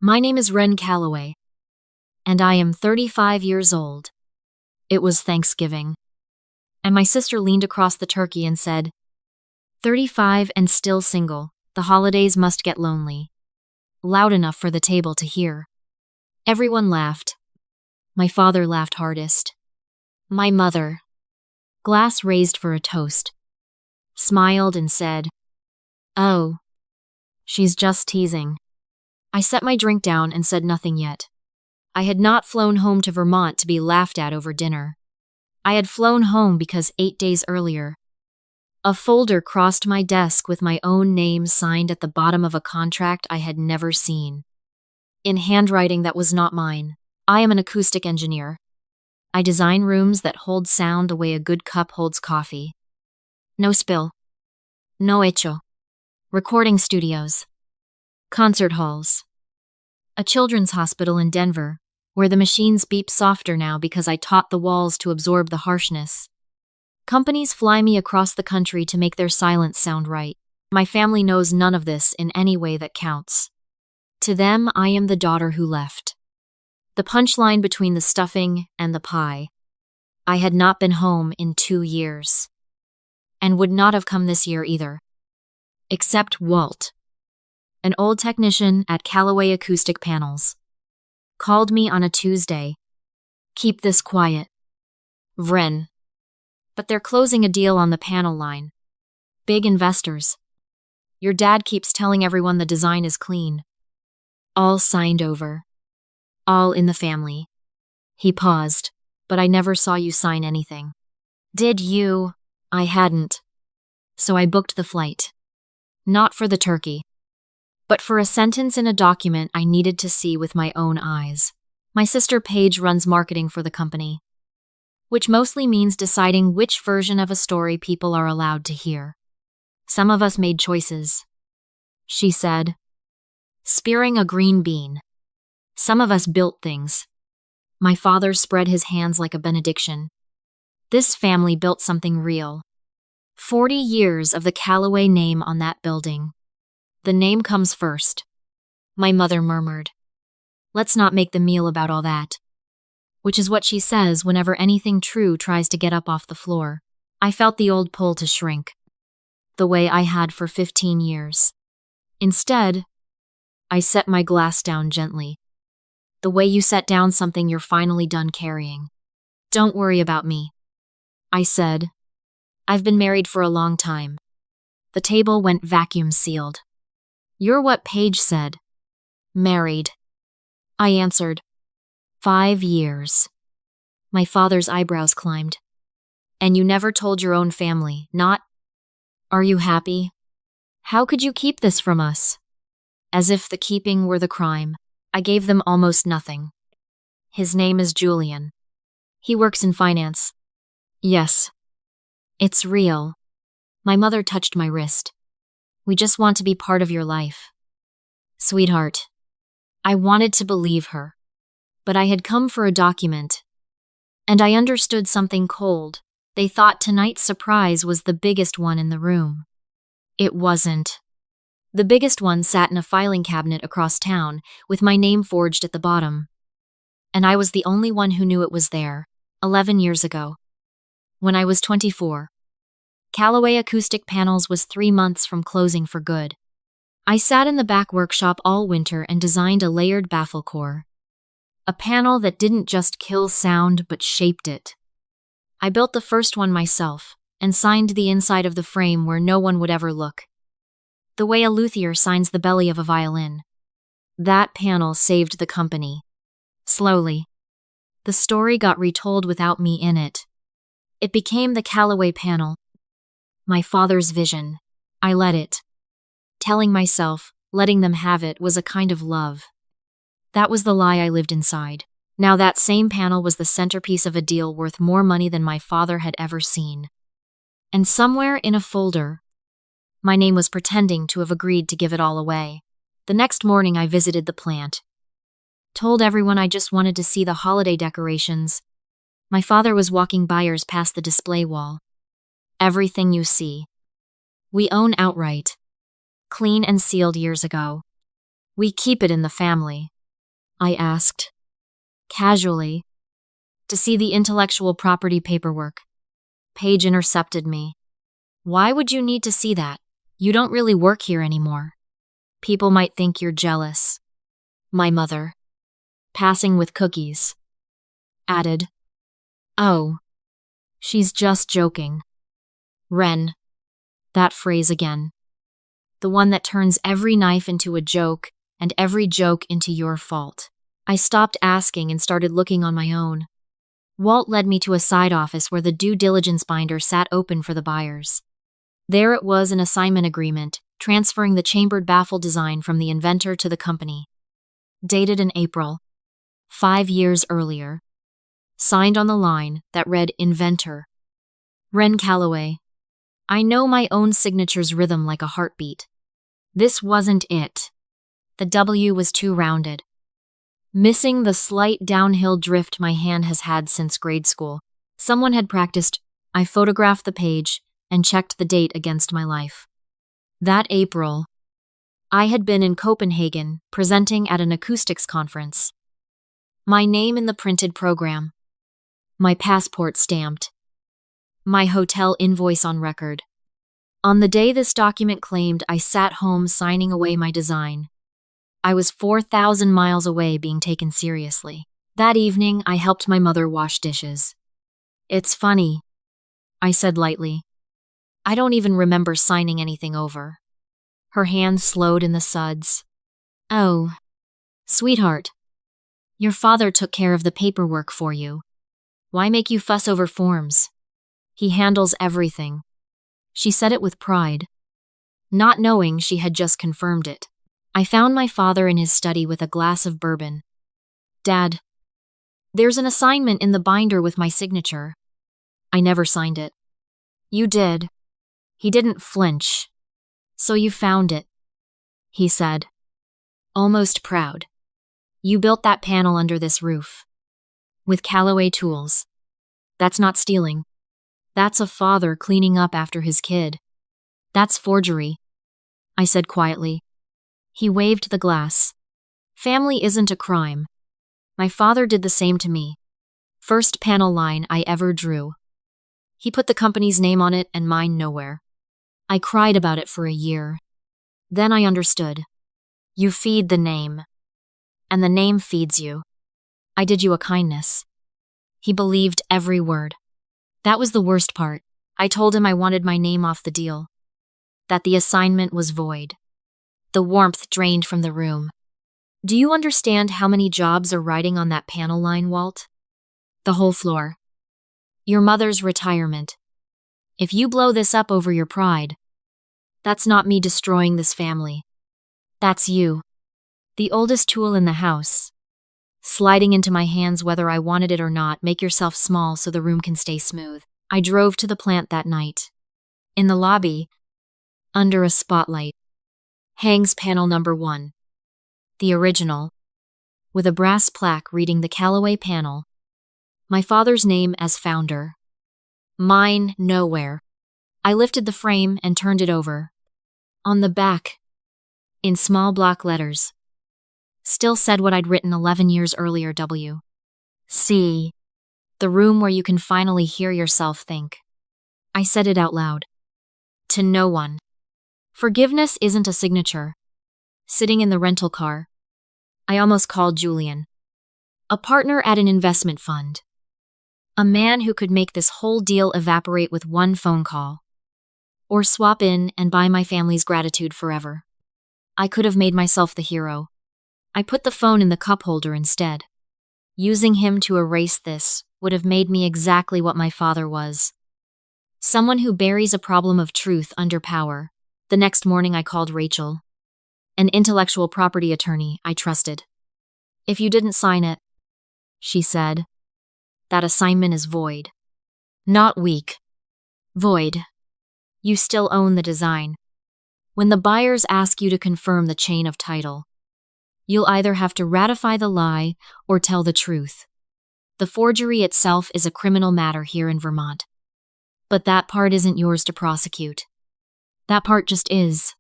My name is Ren Calloway, and I am 35 years old. It was Thanksgiving, and my sister leaned across the turkey and said, 35 and still single, the holidays must get lonely. Loud enough for the table to hear. Everyone laughed. My father laughed hardest. My mother, glass raised for a toast, smiled and said, "Oh, she's just teasing." I set my drink down and said nothing yet. I had not flown home to Vermont to be laughed at over dinner. I had flown home because 8 days earlier, a folder crossed my desk with my own name signed at the bottom of a contract I had never seen. In handwriting that was not mine. I am an acoustic engineer. I design rooms that hold sound the way a good cup holds coffee. No spill. No echo. Recording studios. Concert halls. A children's hospital in Denver, where the machines beep softer now because I taught the walls to absorb the harshness. Companies fly me across the country to make their silence sound right. My family knows none of this in any way that counts. To them, I am the daughter who left. The punchline between the stuffing and the pie. I had not been home in 2 years. And would not have come this year either. Except Walt, an old technician at Calloway Acoustic Panels, called me on a Tuesday. "Keep this quiet, Vren. But they're closing a deal on the panel line. Big investors. Your dad keeps telling everyone the design is clean. All signed over. All in the family." He paused, "But I never saw you sign anything." "Did you?" I hadn't. So I booked the flight. Not for the turkey, but for a sentence in a document I needed to see with my own eyes. My sister Paige runs marketing for the company, which mostly means deciding which version of a story people are allowed to hear. Some of us made choices, she said, spearing a green bean. Some of us built things. My father spread his hands like a benediction. This family built something real. 40 years of the Calloway name on that building. The name comes first. My mother murmured, "Let's not make the meal about all that." Which is what she says whenever anything true tries to get up off the floor. I felt the old pull to shrink, the way I had for 15 years. Instead, I set my glass down gently. The way you set down something you're finally done carrying. "Don't worry about me," I said. "I've been married for a long time." The table went vacuum sealed. "You're what Paige said." "Married," I answered. 5 years. My father's eyebrows climbed. "And you never told your own family, not? Are you happy? How could you keep this from us?" As if the keeping were the crime, I gave them almost nothing. "His name is Julian. He works in finance." "Yes. It's real." My mother touched my wrist. "We just want to be part of your life." "Sweetheart." I wanted to believe her. But I had come for a document. And I understood something cold. They thought tonight's surprise was the biggest one in the room. It wasn't. The biggest one sat in a filing cabinet across town, with my name forged at the bottom. And I was the only one who knew it was there, 11 years ago. When I was 24. Calloway Acoustic Panels was 3 months from closing for good. I sat in the back workshop all winter and designed a layered baffle core. A panel that didn't just kill sound but shaped it. I built the first one myself and signed the inside of the frame where no one would ever look. The way a luthier signs the belly of a violin. That panel saved the company. Slowly. The story got retold without me in it. It became the Calloway panel. My father's vision. I let it. Telling myself, letting them have it was a kind of love. That was the lie I lived inside. Now that same panel was the centerpiece of a deal worth more money than my father had ever seen. And somewhere in a folder, my name was pretending to have agreed to give it all away. The next morning I visited the plant. Told everyone I just wanted to see the holiday decorations. My father was walking buyers past the display wall. "Everything you see. We own outright. Clean and sealed years ago. We keep it in the family, I asked, casually, to see the intellectual property paperwork. Paige intercepted me. Why would you need to see that? You don't really work here anymore. People might think you're jealous. My mother, passing with cookies, added, Oh, she's just joking. Ren, that phrase again. The one that turns every knife into a joke and every joke into your fault. I stopped asking and started looking on my own. Walt led me to a side office where the due diligence binder sat open for the buyers. There it was, an assignment agreement, transferring the chambered baffle design from the inventor to the company. Dated in April, 5 years earlier. Signed on the line that read Inventor. Ren Calloway. I know my own signature's rhythm like a heartbeat. This wasn't it. The W was too rounded. Missing the slight downhill drift my hand has had since grade school. Someone had practiced. I photographed the page and checked the date against my life. That April, I had been in Copenhagen presenting at an acoustics conference. My name in the printed program. My passport stamped. My hotel invoice on record. On the day this document claimed, I sat home signing away my design. I was 4,000 miles away being taken seriously. That evening, I helped my mother wash dishes. It's funny, I said lightly. I don't even remember signing anything over. Her hands slowed in the suds. Oh, sweetheart. Your father took care of the paperwork for you. Why make you fuss over forms? He handles everything. She said it with pride, not knowing she had just confirmed it. I found my father in his study with a glass of bourbon. Dad, there's an assignment in the binder with my signature. I never signed it. You did. He didn't flinch. So you found it, he said, almost proud. You built that panel under this roof. With Calloway tools. That's not stealing. That's a father cleaning up after his kid. That's forgery, I said quietly. He waved the glass. Family isn't a crime. My father did the same to me. First panel line I ever drew. He put the company's name on it and mine nowhere. I cried about it for a year. Then I understood. You feed the name. And the name feeds you. I did you a kindness. He believed every word. That was the worst part. I told him I wanted my name off the deal. That the assignment was void. The warmth drained from the room. Do you understand how many jobs are riding on that panel line, Walt? The whole floor. Your mother's retirement. If you blow this up over your pride, that's not me destroying this family. That's you. The oldest tool in the house. Sliding into my hands whether I wanted it or not. Make yourself small so the room can stay smooth. I drove to the plant that night. In the lobby, under a spotlight, hangs panel number 1. The original, with a brass plaque reading the Calloway panel. My father's name as founder. Mine nowhere. I lifted the frame and turned it over. On the back, in small block letters, still said what I'd written 11 years earlier. C. The room where you can finally hear yourself think. I said it out loud. To no one. Forgiveness isn't a signature. Sitting in the rental car, I almost called Julian. A partner at an investment fund. A man who could make this whole deal evaporate with one phone call. Or swap in and buy my family's gratitude forever. I could have made myself the hero. I put the phone in the cup holder instead. Using him to erase this would have made me exactly what my father was. Someone who buries a problem of truth under power. The next morning I called Rachel, an intellectual property attorney I trusted. If you didn't sign it, she said, that assignment is void. Not weak. Void. You still own the design. When the buyers ask you to confirm the chain of title, you'll either have to ratify the lie or tell the truth. The forgery itself is a criminal matter here in Vermont. But that part isn't yours to prosecute. That part just is.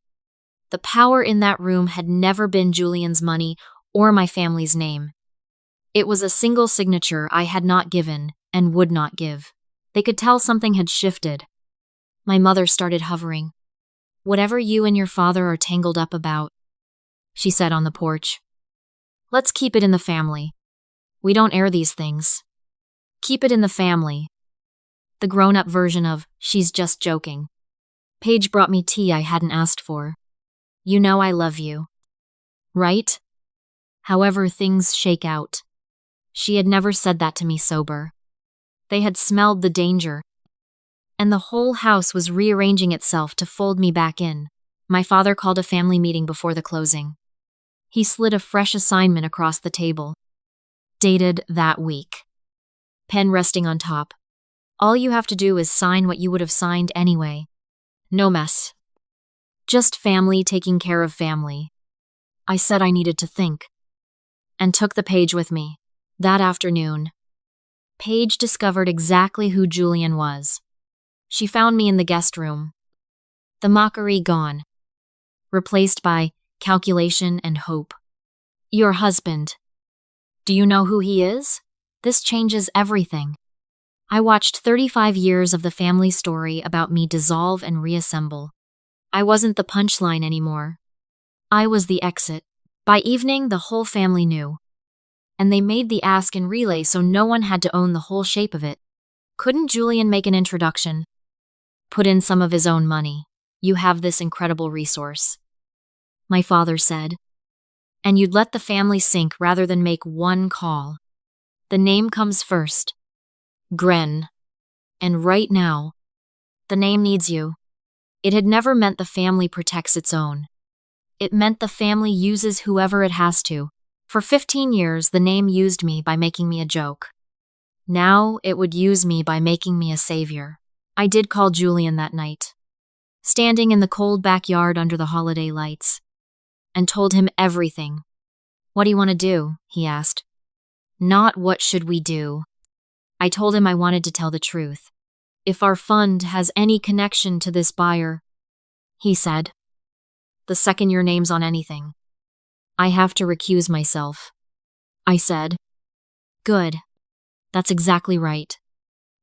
The power in that room had never been Julian's money or my family's name. It was a single signature I had not given and would not give. They could tell something had shifted. My mother started hovering. "Whatever you and your father are tangled up about," she said on the porch, "let's keep it in the family. We don't air these things. Keep it in the family." The grown-up version of "she's just joking." Paige brought me tea I hadn't asked for. "You know I love you. Right? However things shake out." She had never said that to me sober. They had smelled the danger, and the whole house was rearranging itself to fold me back in. My father called a family meeting before the closing. He slid a fresh assignment across the table. Dated that week. Pen resting on top. "All you have to do is sign what you would have signed anyway. No mess. Just family taking care of family." I said I needed to think, and took the page with me. That afternoon, Paige discovered exactly who Julian was. She found me in the guest room. The mockery gone, replaced by calculation and hope. "Your husband. Do you know who he is? This changes everything." I watched 35 years of the family story about me dissolve and reassemble. I wasn't the punchline anymore. I was the exit. By evening, the whole family knew. And they made the ask and relay so no one had to own the whole shape of it. Couldn't Julian make an introduction? Put in some of his own money. "You have this incredible resource," my father said. "And you'd let the family sink rather than make one call. The name comes first. Gren. And right now, the name needs you." It had never meant the family protects its own. It meant the family uses whoever it has to. For 15 years, the name used me by making me a joke. Now it would use me by making me a savior. I did call Julian that night, standing in the cold backyard under the holiday lights, and told him everything. "What do you want to do?" he asked. Not "what should we do?" I told him I wanted to tell the truth. "If our fund has any connection to this buyer," he said, "the second your name's on anything, I have to recuse myself." I said, "Good. That's exactly right."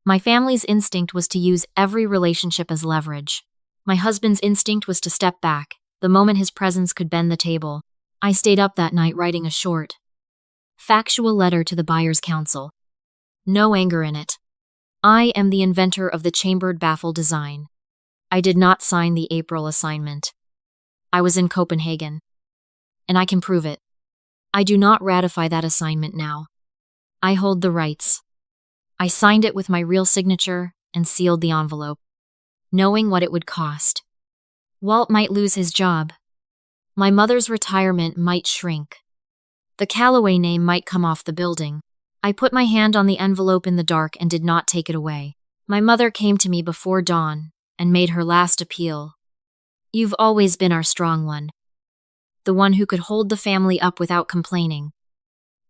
My family's instinct was to use every relationship as leverage. My husband's instinct was to step back, the moment his presence could bend the table. I stayed up that night writing a short, factual letter to the buyer's counsel. No anger in it. I am the inventor of the chambered baffle design. I did not sign the April assignment. I was in Copenhagen, and I can prove it. I do not ratify that assignment now. I hold the rights. I signed it with my real signature and sealed the envelope, knowing what it would cost. Walt might lose his job. My mother's retirement might shrink. The Callaway name might come off the building. I put my hand on the envelope in the dark and did not take it away. My mother came to me before dawn and made her last appeal. "You've always been our strong one. The one who could hold the family up without complaining.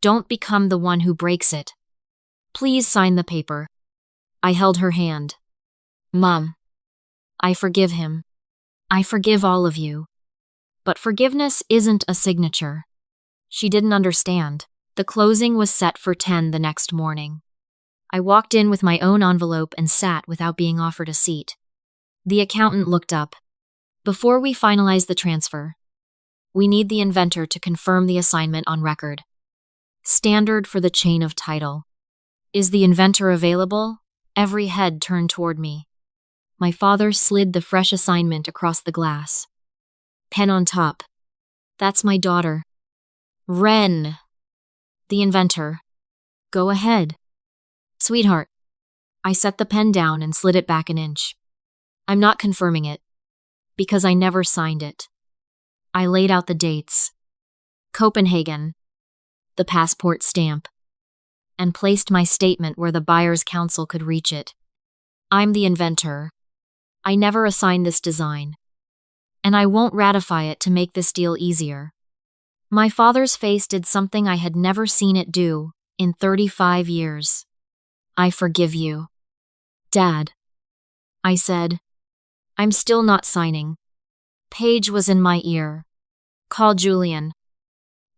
Don't become the one who breaks it. Please sign the paper." I held her hand. "Mom, I forgive him. I forgive all of you. But forgiveness isn't a signature." She didn't understand. The closing was set for 10 the next morning. I walked in with my own envelope and sat without being offered a seat. The accountant looked up. "Before we finalize the transfer, we need the inventor to confirm the assignment on record. Standard for the chain of title. Is the inventor available?" Every head turned toward me. My father slid the fresh assignment across the glass. Pen on top. "That's my daughter. Ren. The inventor. Go ahead." "Sweetheart." I set the pen down and slid it back an inch. "I'm not confirming it, because I never signed it." I laid out the dates. Copenhagen, the passport stamp, and placed my statement where the buyer's counsel could reach it. "I'm the inventor. I never assigned this design, and I won't ratify it to make this deal easier." My father's face did something I had never seen it do in 35 years. "I forgive you, Dad," I said. "I'm still not signing." Paige was in my ear. Call Julian.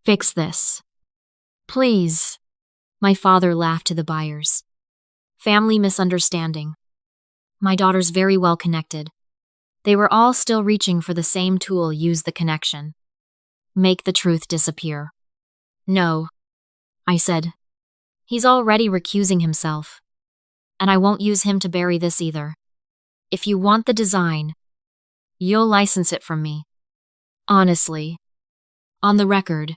Fix this. Please. My father laughed to the buyers. Family misunderstanding. My daughter's very well connected. They were all still reaching for the same tool. Use the connection. Make the truth disappear. No, I said. He's already recusing himself. And I won't use him to bury this either. If you want the design, you'll license it from me. Honestly. On the record.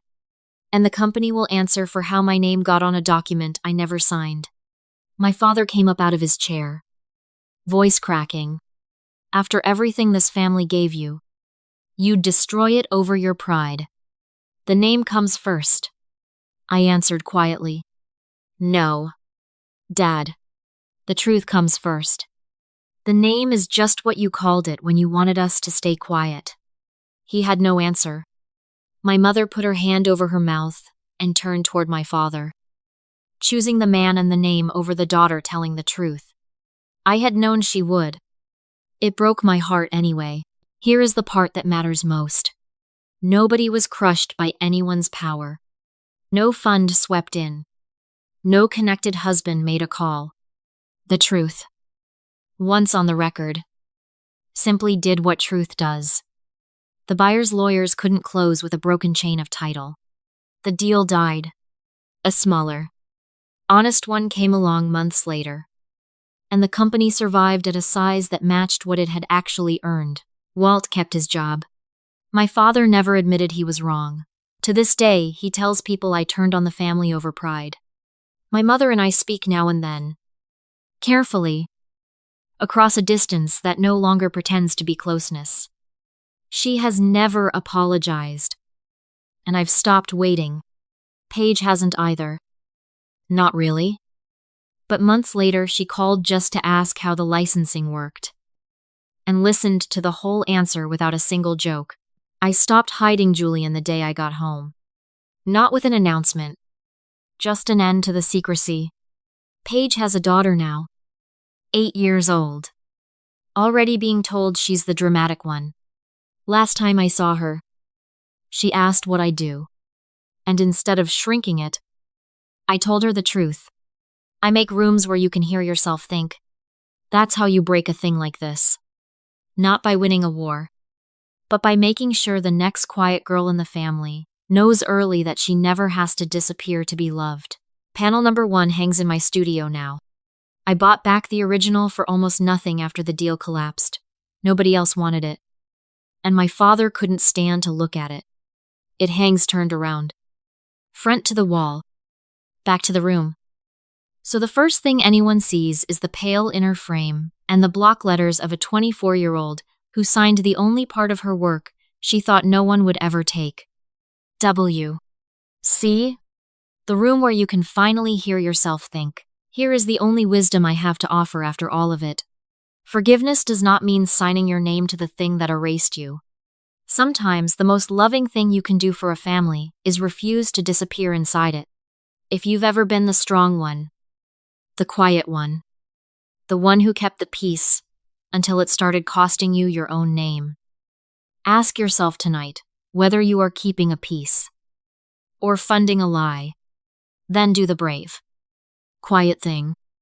And the company will answer for how my name got on a document I never signed. My father came up out of his chair. Voice cracking. After everything this family gave you, you'd destroy it over your pride. The name comes first. I answered quietly. No. Dad. The truth comes first. The name is just what you called it when you wanted us to stay quiet. He had no answer. My mother put her hand over her mouth and turned toward my father, choosing the man and the name over the daughter telling the truth. I had known she would. It broke my heart anyway. Here is the part that matters most. Nobody was crushed by anyone's power. No fund swept in. No connected husband made a call. The truth, once on the record, simply did what truth does. The buyer's lawyers couldn't close with a broken chain of title. The deal died. A smaller, honest one came along months later. And the company survived at a size that matched what it had actually earned. Walt kept his job. My father never admitted he was wrong. To this day, he tells people I turned on the family over pride. My mother and I speak now and then. Carefully. Across a distance that no longer pretends to be closeness. She has never apologized. And I've stopped waiting. Paige hasn't either. Not really. But months later, she called just to ask how the licensing worked. And listened to the whole answer without a single joke. I stopped hiding Julian the day I got home. Not with an announcement. Just an end to the secrecy. Paige has a daughter now. 8 years old. Already being told she's the dramatic one. Last time I saw her, she asked what I do. And instead of shrinking it, I told her the truth. I make rooms where you can hear yourself think. That's how you break a thing like this. Not by winning a war, but by making sure the next quiet girl in the family knows early that she never has to disappear to be loved. Panel number 1 hangs in my studio now. I bought back the original for almost nothing after the deal collapsed. Nobody else wanted it. And my father couldn't stand to look at it. It hangs turned around. Front to the wall. Back to the room. So the first thing anyone sees is the pale inner frame and the block letters of a 24-year-old who signed the only part of her work she thought no one would ever take. W. See? The room where you can finally hear yourself think. Here is the only wisdom I have to offer after all of it. Forgiveness does not mean signing your name to the thing that erased you. Sometimes the most loving thing you can do for a family is refuse to disappear inside it. If you've ever been the strong one, the quiet one, the one who kept the peace until it started costing you your own name, ask yourself tonight whether you are keeping a peace or funding a lie. Then do the brave, quiet thing.